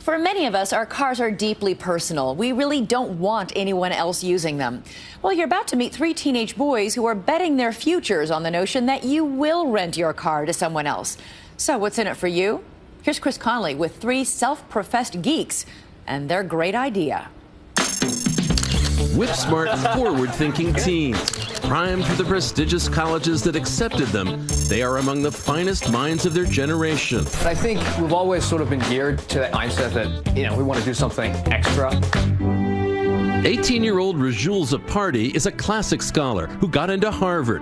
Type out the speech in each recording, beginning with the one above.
For many of us, our cars are deeply personal. We really don't want anyone else using them. Well, you're about to meet three teenage boys who are betting their futures on the notion that you will rent your car to someone else. So what's in it for you? Here's Chris Connolly with three self-professed geeks and their great idea. Whip-smart, forward-thinking teens, primed for the prestigious colleges that accepted them, they are among the finest minds of their generation. I think we've always sort of been geared to that mindset that, we want to do something extra. 18-year-old Rajul Zapardi is a classic scholar who got into Harvard.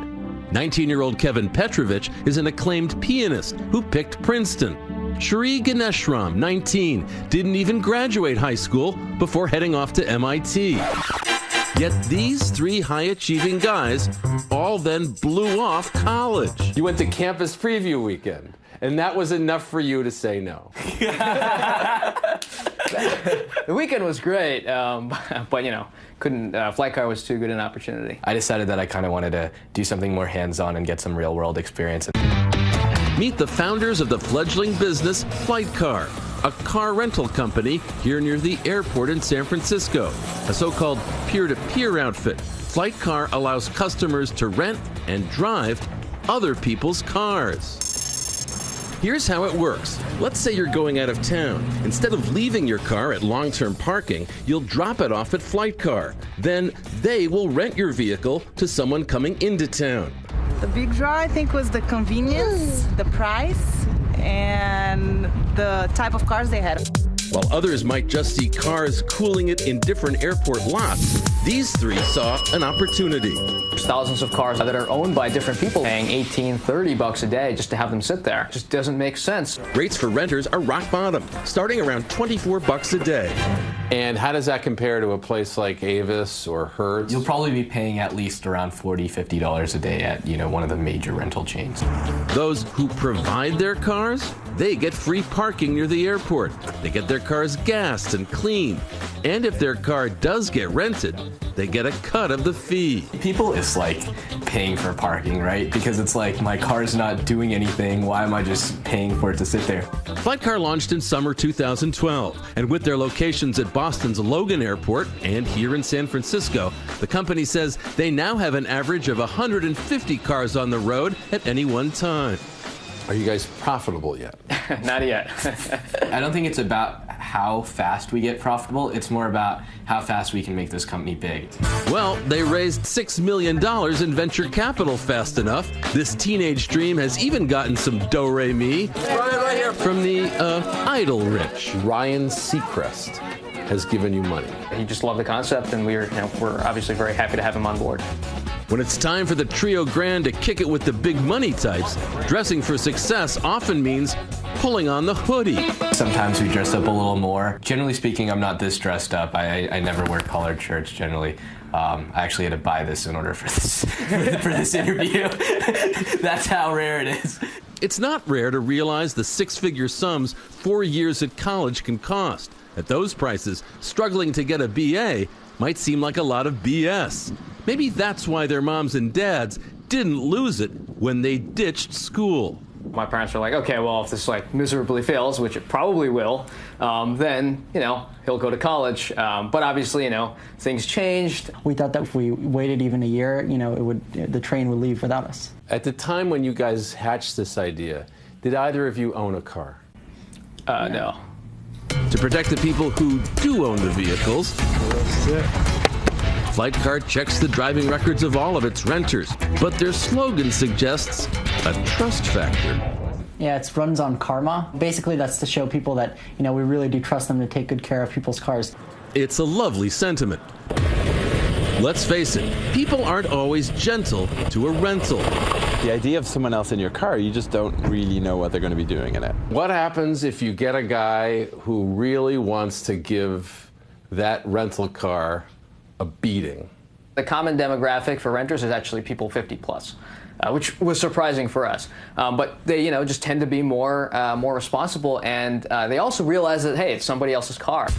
19-year-old Kevin Petrovich is an acclaimed pianist who picked Princeton. Shri Ganeshram, 19, didn't even graduate high school before heading off to MIT. Yet these three high-achieving guys all then blew off college. You went to campus preview weekend, and that was enough for you to say no. The weekend was great, but couldn't. Flight car was too good an opportunity. I decided that I kind of wanted to do something more hands-on and get some real-world experience. Meet the founders of the fledgling business Flight Car, a car rental company here near the airport in San Francisco. A so-called peer-to-peer outfit, Flight Car allows customers to rent and drive other people's cars. Here's how it works. Let's say you're going out of town. Instead of leaving your car at long-term parking, you'll drop it off at Flight Car. Then they will rent your vehicle to someone coming into town. The big draw, I think, was the convenience, the price, and the type of cars they had. While others might just see cars cooling it in different airport lots, these three saw an opportunity. There's thousands of cars that are owned by different people paying $18, $30 a day just to have them sit there. It just doesn't make sense. Rates for renters are rock bottom, starting around $24 a day. And how does that compare to a place like Avis or Hertz? You'll probably be paying at least around $40, $50 a day at, one of the major rental chains. Those who provide their cars, they get free parking near the airport. They get their cars gassed and cleaned. And if their car does get rented, they get a cut of the fee. People is like paying for parking, right? Because it's like, my car's not doing anything. Why am I just paying for it to sit there? Flight Car launched in summer 2012. And with their locations at Boston's Logan Airport and here in San Francisco, the company says they now have an average of 150 cars on the road at any one time. Are you guys profitable yet? Not yet. I don't think it's about how fast we get profitable. It's more about how fast we can make this company big. Well, they raised $6 million in venture capital fast enough. This teenage dream has even gotten some do-re-mi from the idle rich. Ryan Seacrest has given you money. He just loved the concept, and we're obviously very happy to have him on board. When it's time for the Trio Grand to kick it with the big money types, dressing for success often means pulling on the hoodie. Sometimes we dress up a little more. Generally speaking, I'm not this dressed up. I never wear collared shirts generally. I actually had to buy this in order for this for this interview. That's how rare it is. It's not rare to realize the six-figure sums 4 years at college can cost. At those prices, struggling to get a BA might seem like a lot of BS. Maybe that's why their moms and dads didn't lose it when they ditched school. My parents were like, okay, well, if this miserably fails, which it probably will, then, he'll go to college. But obviously, things changed. We thought that if we waited even a year, the train would leave without us. At the time when you guys hatched this idea, did either of you own a car? No. To protect the people who do own the vehicles, Flight Car checks the driving records of all of its renters, but their slogan suggests a trust factor. Yeah, it runs on karma. Basically, that's to show people that, we really do trust them to take good care of people's cars. It's a lovely sentiment. Let's face it, people aren't always gentle to a rental. The idea of someone else in your car, you just don't really know what they're going to be doing in it. What happens if you get a guy who really wants to give that rental car a beating? The common demographic for renters is actually people 50 plus, which was surprising for us. But they, just tend to be more responsible, and they also realize that, hey, it's somebody else's car.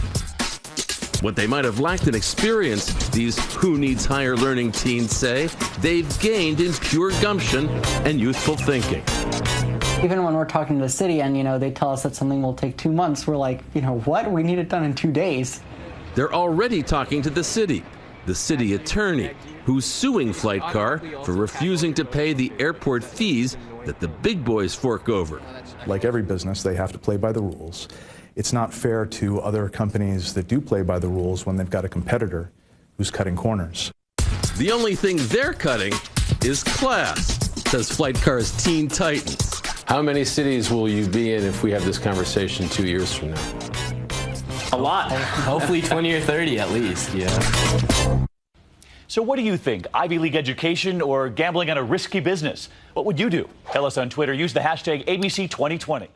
What they might have lacked in experience, these who needs higher learning teens say, they've gained in pure gumption and youthful thinking. Even when we're talking to the city and, they tell us that something will take 2 months, we're like, what? We need it done in 2 days. They're already talking to the city attorney, who's suing FlightCar for refusing to pay the airport fees that the big boys fork over. Like every business, they have to play by the rules. It's not fair to other companies that do play by the rules when they've got a competitor who's cutting corners. The only thing they're cutting is class, says FlightCar's Teen Titans. How many cities will you be in if we have this conversation 2 years from now? A lot. Hopefully 20 or 30 at least, yeah. So what do you think? Ivy League education or gambling on a risky business? What would you do? Tell us on Twitter. Use the hashtag ABC2020.